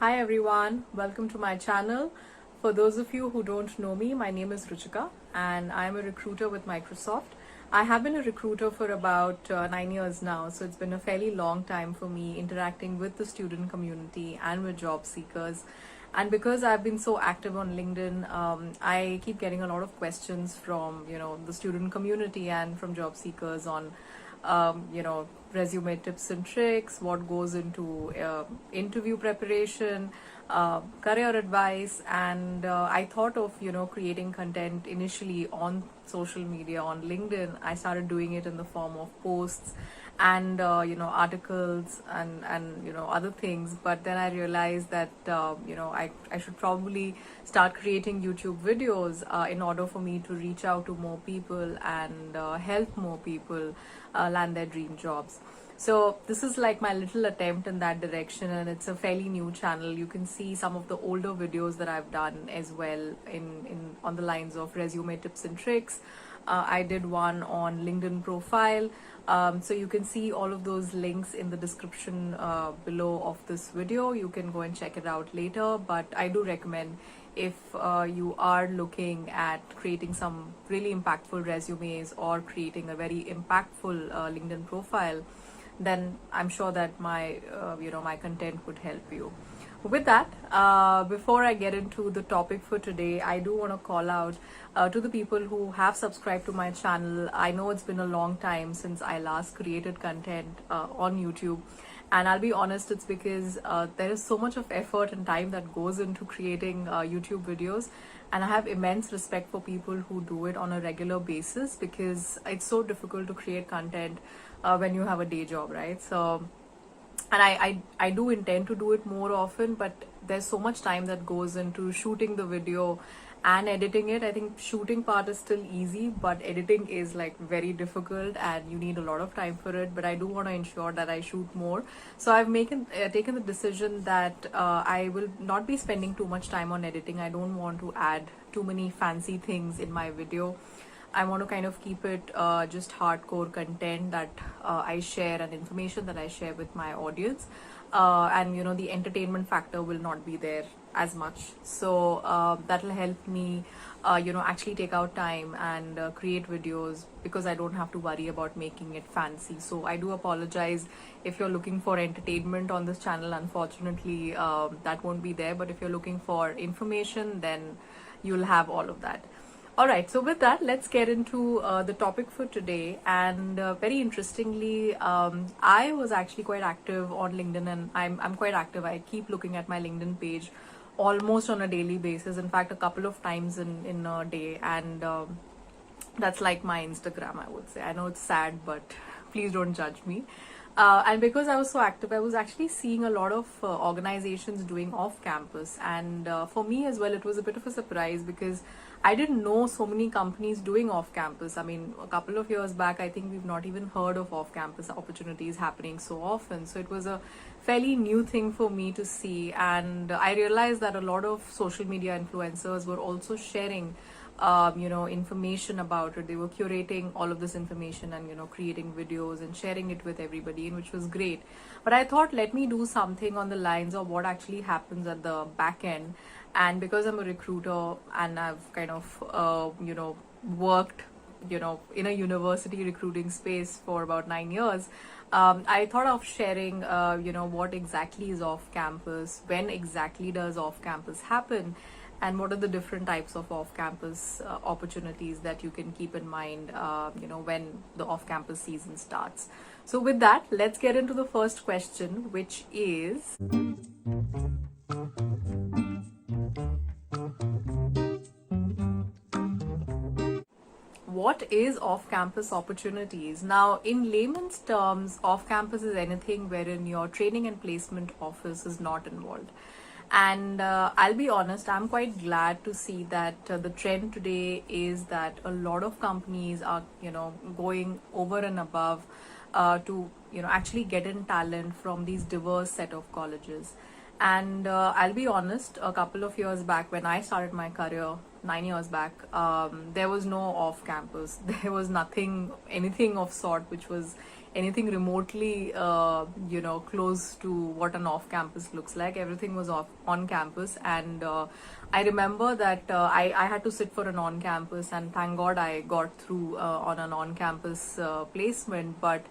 Hi everyone, welcome to my channel. For those of you who don't know me, my name is Ruchika and I'm a recruiter with Microsoft. I have been a recruiter for about 9 years now, so it's been a fairly long time for me interacting with the student community and with job seekers. And because I've been so active on LinkedIn, I keep getting a lot of questions from the student community and from job seekers on resume tips and tricks, what goes into interview preparation, career advice, and I thought of creating content initially on social media on LinkedIn. I started doing it in the form of posts and articles and other things, but then I realized that I should probably start creating YouTube videos in order for me to reach out to more people and help more people land their dream jobs. So this is like my little attempt in that direction, and it's a fairly new channel. You can see some of the older videos that I've done as well in on the lines of resume tips and tricks. I did one on LinkedIn profile. So you can see all of those links in the description below of this video. You can go and check it out later, but I do recommend if you are looking at creating some really impactful resumes or creating a very impactful LinkedIn profile, then I'm sure that my content would help you. With that, before I get into the topic for today, I do want to call out to the people who have subscribed to my channel. I know it's been a long time since I last created content on YouTube, and I'll be honest, it's because there is so much of effort and time that goes into creating YouTube videos, and I have immense respect for people who do it on a regular basis, because it's so difficult to create content when you have a day job, right? So, and I do intend to do it more often, but there's so much time that goes into shooting the video and editing it. I think shooting part is still easy, but editing is like very difficult and you need a lot of time for it. But I do want to ensure that I shoot more, so I've taken the decision that I will not be spending too much time on editing. I don't want to add too many fancy things in my video. I want to kind of keep it just hardcore content that I share and information that I share with my audience. And the entertainment factor will not be there as much. So that'll help me, actually take out time and create videos, because I don't have to worry about making it fancy. So I do apologize if you're looking for entertainment on this channel. Unfortunately, that won't be there. But if you're looking for information, then you'll have all of that. Alright, so with that, let's get into the topic for today. And very interestingly, I was actually quite active on LinkedIn, and I'm quite active. I keep looking at my LinkedIn page almost on a daily basis. In fact, a couple of times in a day. And that's like my Instagram, I would say. I know it's sad, but please don't judge me. And because I was so active, I was actually seeing a lot of organizations doing off campus. And for me as well, it was a bit of a surprise, because I didn't know so many companies doing off campus. I mean, a couple of years back, I think we've not even heard of off campus opportunities happening so often. So it was a fairly new thing for me to see. And I realized that a lot of social media influencers were also sharing information about it. They were curating all of this information and creating videos and sharing it with everybody, which was great. But I thought, let me do something on the lines of what actually happens at the back end. And because I'm a recruiter and I've kind of worked in a university recruiting space for about 9 years, I thought of sharing what exactly is off campus, when exactly does off campus happen, and what are the different types of off-campus opportunities that you can keep in mind when the off-campus season starts. So with that, let's get into the first question, which is, what is off-campus opportunities? Now, in layman's terms, off-campus is anything wherein your training and placement office is not involved. And I'll be honest, I'm quite glad to see that the trend today is that a lot of companies are going over and above to actually get in talent from these diverse set of colleges. And I'll be honest, a couple of years back when I started my career, 9 years back, there was no off campus. There was anything of sort which was anything remotely, close to what an off campus looks like. Everything was on campus, and I remember that I had to sit for an on campus, and thank God I got through on an on campus placement. But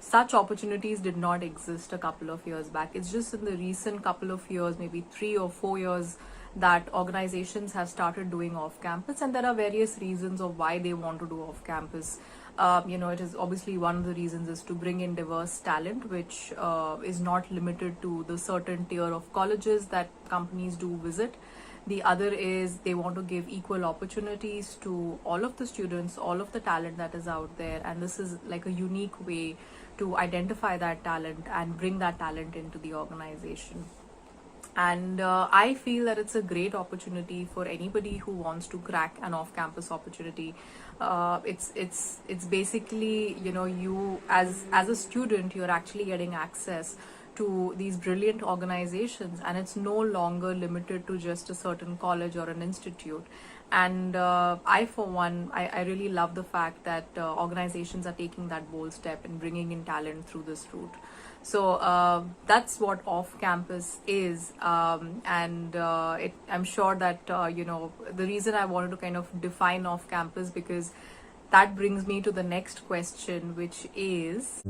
such opportunities did not exist a couple of years back. It's just in the recent couple of years, maybe 3 or 4 years, that organizations have started doing off campus, and there are various reasons of why they want to do off campus. It is obviously one of the reasons is to bring in diverse talent, which is not limited to the certain tier of colleges that companies do visit. The other is they want to give equal opportunities to all of the students, all of the talent that is out there, and this is like a unique way to identify that talent and bring that talent into the organization. And I feel that it's a great opportunity for anybody who wants to crack an off-campus opportunity. It's basically, you as a student, you're actually getting access to these brilliant organizations, and it's no longer limited to just a certain college or an institute. And I, for one, I really love the fact that organizations are taking that bold step in bringing in talent through this route. So that's what off-campus is, and I'm sure that the reason I wanted to kind of define off-campus, because that brings me to the next question, which is,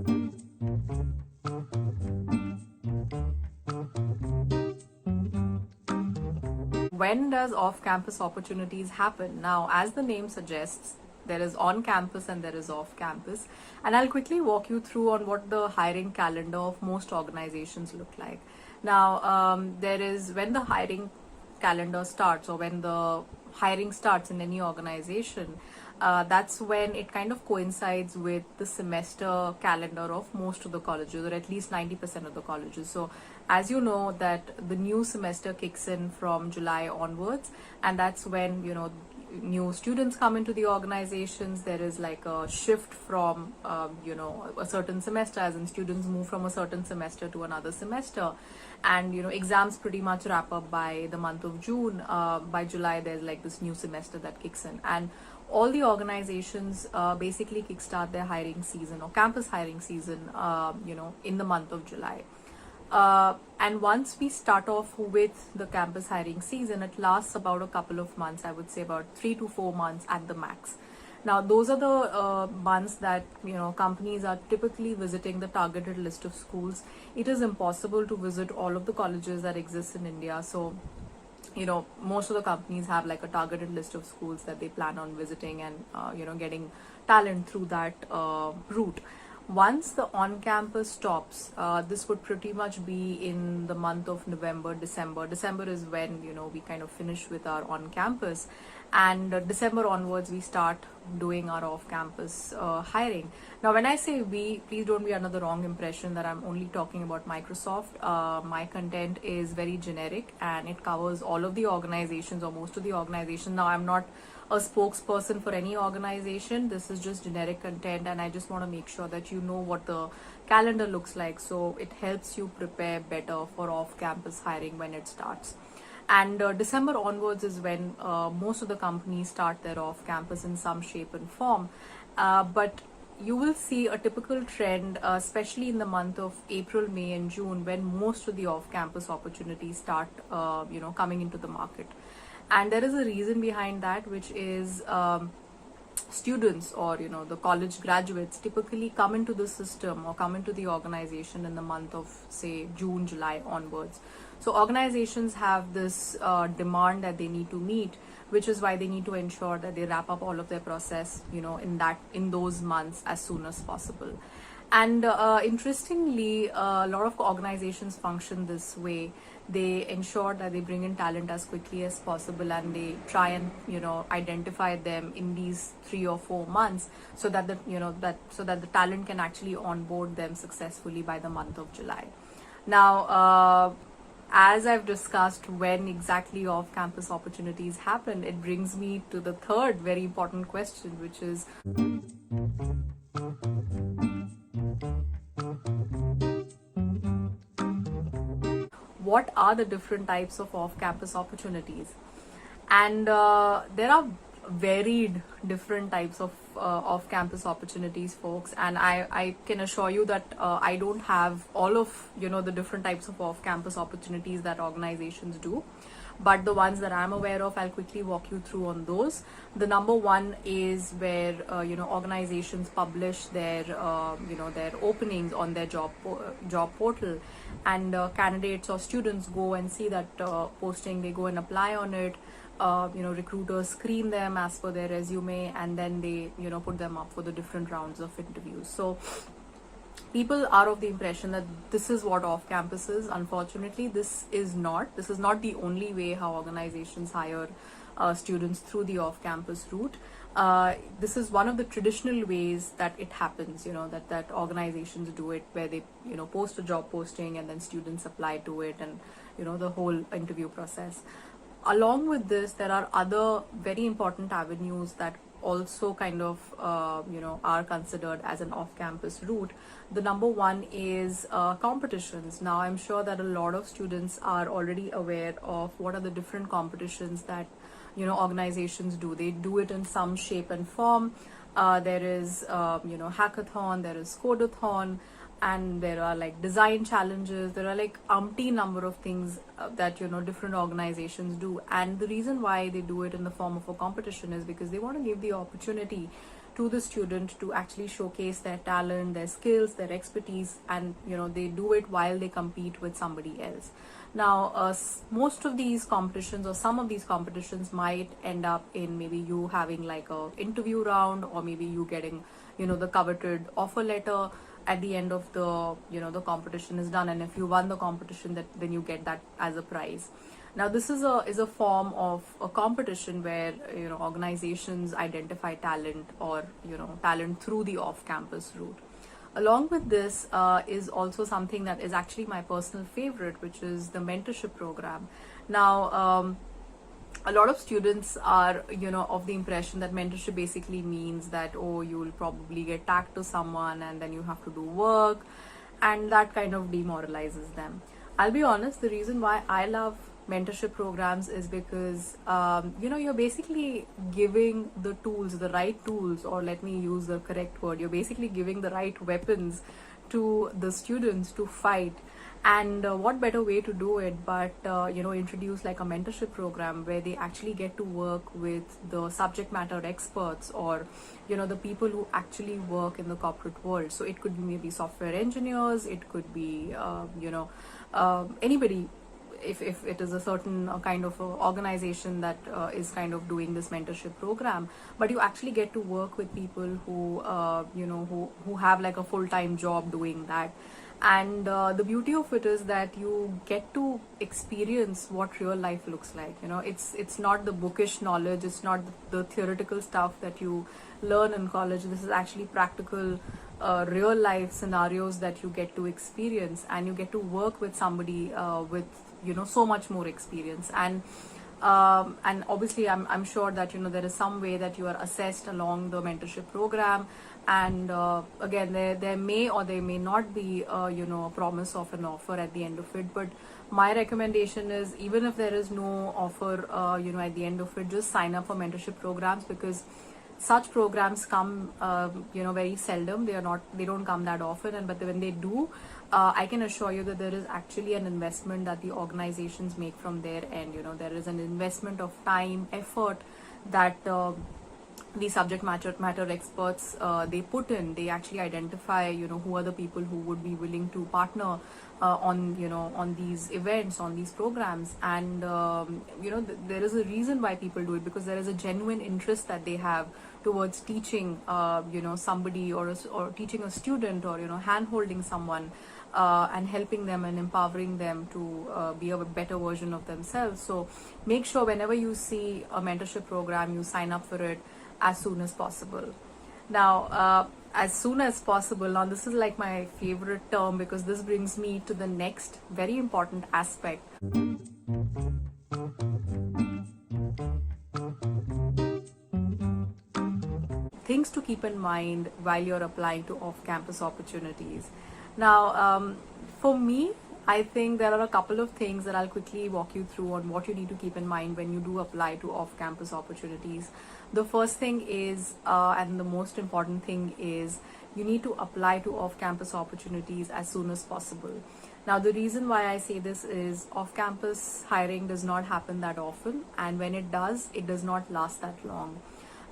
when does off-campus opportunities happen? Now, as the name suggests, there is on campus and there is off campus, and I'll quickly walk you through on what the hiring calendar of most organizations look like. Now, there is, when the hiring calendar starts, or when the hiring starts in any organization, that's when it kind of coincides with the semester calendar of most of the colleges, or at least 90% of the colleges. So as you know, that the new semester kicks in from July onwards, and that's when new students come into the organizations. There is like a shift from a certain semester, as in students move from a certain semester to another semester, and exams pretty much wrap up by the month of June. By July, there's like this new semester that kicks in, and all the organizations basically kickstart their hiring season, or campus hiring season, in the month of July. And once we start off with the campus hiring season, it lasts about a couple of months. I would say about 3 to 4 months at the max. Now, those are the months that companies are typically visiting the targeted list of schools. It is impossible to visit all of the colleges that exist in India, so most of the companies have like a targeted list of schools that they plan on visiting, and getting talent through that route. Once the on-campus stops, this would pretty much be in the month of November, December. December is when we kind of finish with our on-campus, and December onwards we start doing our off-campus hiring. Now, when I say we, please don't be under the wrong impression that I'm only talking about Microsoft. My content is very generic, and it covers all of the organizations, or most of the organizations. Now, I'm not a spokesperson for any organization. This is just generic content, and I just want to make sure that you know what the calendar looks like, so it helps you prepare better for off-campus hiring when it starts. And December onwards is when most of the companies start their off-campus in some shape and form. But you will see a typical trend, especially in the month of April, May, and June, when most of the off-campus opportunities start, coming into the market. And there is a reason behind that, which is students, or the college graduates typically come into the system or come into the organization in the month of, say, June, July onwards. So organizations have this demand that they need to meet, which is why they need to ensure that they wrap up all of their process, in those months as soon as possible. And interestingly, a lot of organizations function this way. They ensure that they bring in talent as quickly as possible, and they try and identify them in these 3 or 4 months, so that the talent can actually onboard them successfully by the month of July. Now, as I've discussed when exactly off-campus opportunities happen, it brings me to the third very important question, which is, what are the different types of off-campus opportunities? And there are varied different types of off-campus opportunities, folks, and I can assure you that I don't have all of the different types of off-campus opportunities that organizations do, but the ones that I'm aware of, I'll quickly walk you through on those. The number one is where organizations publish their their openings on their job portal, and candidates or students go and see that posting, they go and apply on it. Recruiters screen them as per their resume, and then they put them up for the different rounds of interviews. So people are of the impression that this is what off campus is. Unfortunately, this is not the only way how organizations hire students through the off campus route. This is one of the traditional ways that it happens, that organizations do it, where they post a job posting and then students apply to it, and the whole interview process. Along with this, there are other very important avenues that also kind of are considered as an off-campus route. The number one is competitions. Now, I'm sure that a lot of students are already aware of what are the different competitions that organizations do. They do it in some shape and form. There is hackathon, there is codathon, and there are like design challenges. There are like umpteen number of things that different organizations do, and the reason why they do it in the form of a competition is because they want to give the opportunity to the student to actually showcase their talent, their skills, their expertise, and they do it while they compete with somebody else. Now, most of these competitions, or some of these competitions, might end up in maybe you having like a interview round, or maybe you getting the coveted offer letter at the end of the the competition is done, and if you won the competition, then you get that as a prize. Now, this is a form of a competition where organizations identify talent, or talent through the off-campus route. Along with this is also something that is actually my personal favorite, which is the mentorship program. Now, a lot of students are of the impression that mentorship basically means that, oh, you'll probably get tagged to someone and then you have to do work, and that kind of demoralizes them. I'll be honest, the reason why I love mentorship programs is because you're basically giving the tools, the right tools, or let me use the correct word, you're basically giving the right weapons to the students to fight. And what better way to do it but introduce like a mentorship program where they actually get to work with the subject matter experts, or the people who actually work in the corporate world. So it could be maybe software engineers, it could be anybody, if it is a certain kind of organization that is kind of doing this mentorship program. But you actually get to work with people who who have like a full-time job doing that. And the beauty of it is that you get to experience what real life looks like. It's not the bookish knowledge, it's not the theoretical stuff that you learn in college. This is actually practical real life scenarios that you get to experience, and you get to work with somebody with so much more experience. And obviously I'm sure that there is some way that you are assessed along the mentorship program. And again, there may or there may not be a promise of an offer at the end of it, but my recommendation is, even if there is no offer at the end of it, just sign up for mentorship programs, because such programs come very seldom. They don't come that often, but when they do, I can assure you that there is actually an investment that the organizations make from their end. There is an investment of time, effort that the subject matter experts they put in. They actually identify who are the people who would be willing to partner on these events, on these programs. And there is a reason why people do it, because there is a genuine interest that they have towards teaching somebody, or teaching a student, or hand holding someone and helping them and empowering them to be a better version of themselves. So make sure whenever you see a mentorship program, you sign up for it as soon as possible. Now, as soon as possible, now this is like my favorite term, because this brings me to the next very important aspect. Things to keep in mind while you're applying to off-campus opportunities. Now, for me, I think there are a couple of things that I'll quickly walk you through on what you need to keep in mind when you do apply to off-campus opportunities. The first thing is, and the most important thing is, you need to apply to off-campus opportunities as soon as possible. Now, the reason why I say this is off-campus hiring does not happen that often, and when it does not last that long.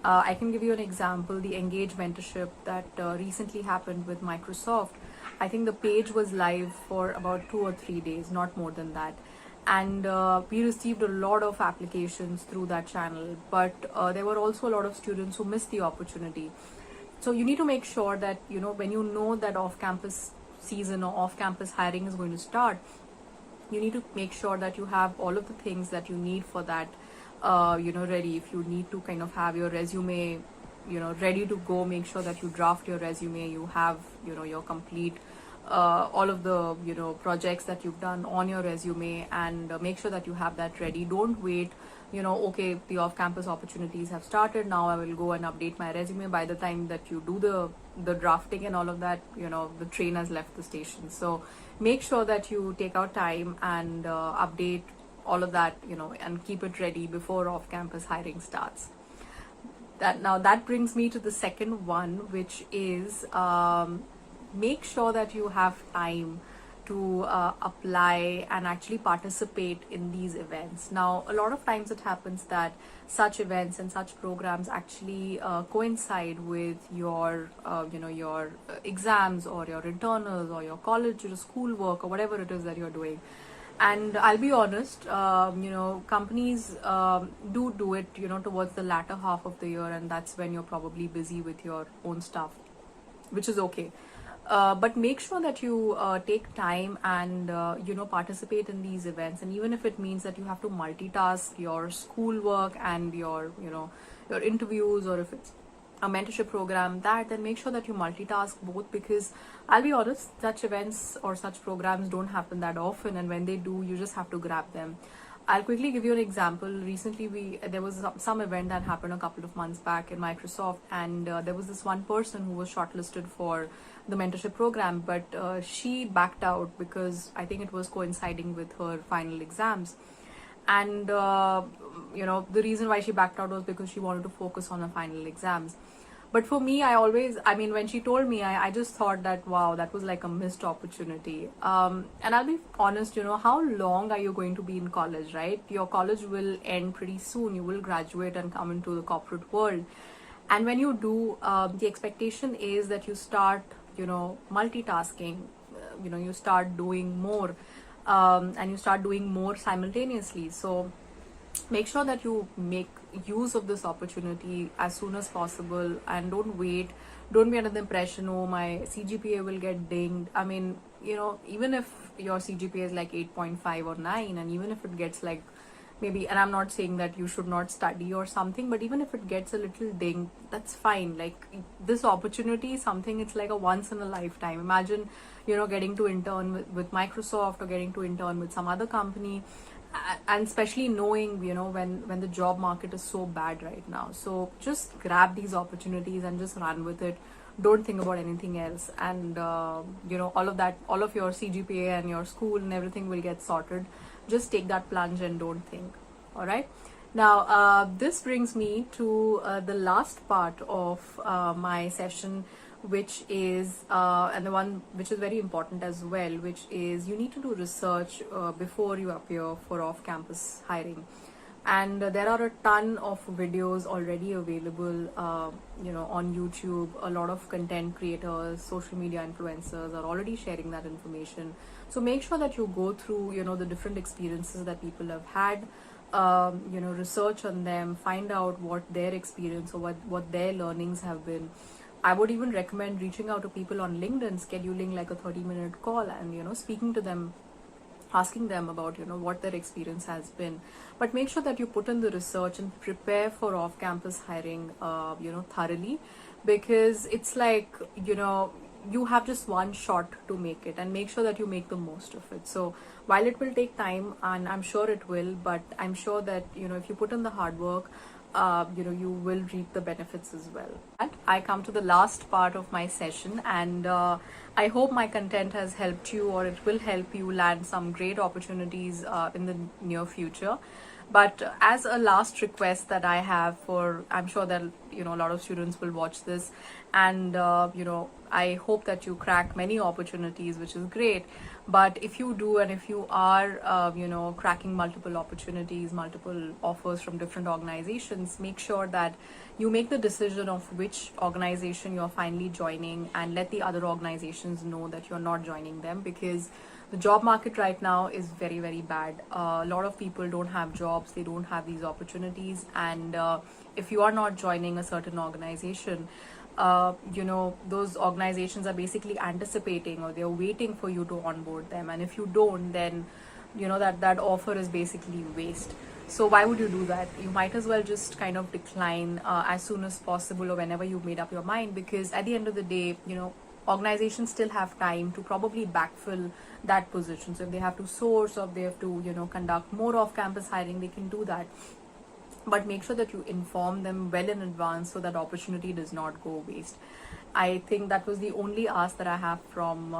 I can give you an example, the Engage mentorship that recently happened with Microsoft. I think the page was live for about 2 or 3 days, not more than that. And we received a lot of applications through that channel, but there were also a lot of students who missed the opportunity. So you need to make sure that, when you know that off-campus season or off-campus hiring is going to start, you need to make sure that you have all of the things that you need for that, ready. If you need to kind of have your resume, ready to go, make sure that you draft your resume, you have, your complete, all of the, projects that you've done on your resume, and make sure that you have that ready. Don't wait, okay, the off-campus opportunities have started, now I will go and update my resume. By the time that you do the drafting and all of that, the train has left the station. So make sure that you take out time and update all of that, and keep it ready before off-campus hiring starts. That brings me to the second one, which is make sure that you have time to apply and actually participate in these events. Now, a lot of times it happens that such events and such programs actually coincide with your, your exams or your internals or your college or school work or whatever it is that you're doing. And I'll be honest, companies do it, towards the latter half of the year, and that's when you're probably busy with your own stuff, which is okay. But make sure that you take time and, participate in these events. And even if it means that you have to multitask your schoolwork and your, your interviews, or if it's a mentorship program, then make sure that you multitask both, because I'll be honest, such events or such programs don't happen that often, and when they do, you just have to grab them. I'll quickly give you an example. Recently, there was some event that happened a couple of months back in Microsoft, and there was this one person who was shortlisted for the mentorship program, but she backed out because I think it was coinciding with her final exams. And the reason why she backed out was because she wanted to focus on her final exams. But for me, when she told me, I just thought that, wow, that was like a missed opportunity. And I'll be honest, how long are you going to be in college, right? Your college will end pretty soon. You will graduate and come into the corporate world. And when you do, the expectation is that you start, multitasking, you start doing more, and you start doing more simultaneously. So make sure that you make use of this opportunity as soon as possible, and don't wait. Don't be under the impression, oh, my CGPA will get dinged. I mean, even if your CGPA is like 8.5 or 9, and even if it gets like maybe, and I'm not saying that you should not study or something, but even if it gets a little ding, that's fine. Like, this opportunity is something, it's like a once in a lifetime. Imagine, getting to intern with Microsoft, or getting to intern with some other company, and especially knowing, when the job market is so bad right now. So just grab these opportunities and just run with it. Don't think about anything else, and all of your CGPA and your school and everything will get sorted. Just take that plunge and don't think. All right. Now, this brings me to the last part of my session, which is, and the one which is very important as well, which is you need to do research before you appear for off-campus hiring. And there are a ton of videos already available, on YouTube. A lot of content creators, social media influencers are already sharing that information. So make sure that you go through, the different experiences that people have had, research on them, find out what their experience or what their learnings have been. I would even recommend reaching out to people on LinkedIn, scheduling like a 30-minute call and, speaking to them, asking them about, what their experience has been. But make sure that you put in the research and prepare for off-campus hiring, thoroughly, because it's like, you have just one shot to make it, and make sure that you make the most of it. So while it will take time, and I'm sure it will, but I'm sure that, if you put in the hard work, you will reap the benefits as well. And I come to the last part of my session, and I hope my content has helped you, or it will help you land some great opportunities in the near future. But as a last request that I have, for I'm sure that a lot of students will watch this, and I hope that you crack many opportunities, which is great. But if you do, and if you are cracking multiple opportunities, multiple offers from different organizations, make sure that you make the decision of which organization you're finally joining, and let the other organizations know that you're not joining them, because the job market right now is very, very bad. A lot of people don't have jobs, they don't have these opportunities, and if you are not joining a certain organization, those organizations are basically anticipating, or they're waiting for you to onboard them, and if you don't, then that offer is basically waste. So why would you do that? You might as well just kind of decline as soon as possible, or whenever you've made up your mind, because at the end of the day, organizations still have time to probably backfill that position. So if they have to source, or if they have to conduct more off-campus hiring, they can do that. But make sure that you inform them well in advance, so that opportunity does not go waste. I think that was the only ask that I have from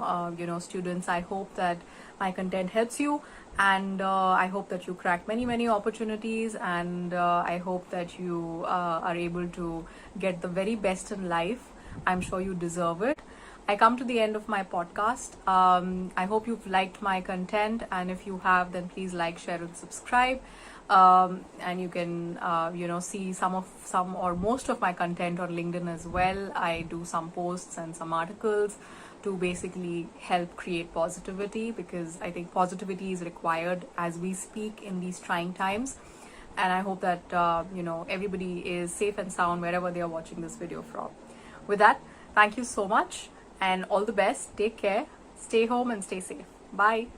students. I hope that my content helps you, and I hope that you crack many opportunities, and I hope that you are able to get the very best in life. I'm sure you deserve it. I come to the end of my podcast. I hope you've liked my content, and if you have, then please like, share, and subscribe. And you can see some or most of my content on LinkedIn as well. I do some posts and some articles to basically help create positivity, because I think positivity is required as we speak in these trying times. And I hope that everybody is safe and sound wherever they are watching this video from. With that, thank you so much, and all the best. Take care, stay home, and stay safe. Bye.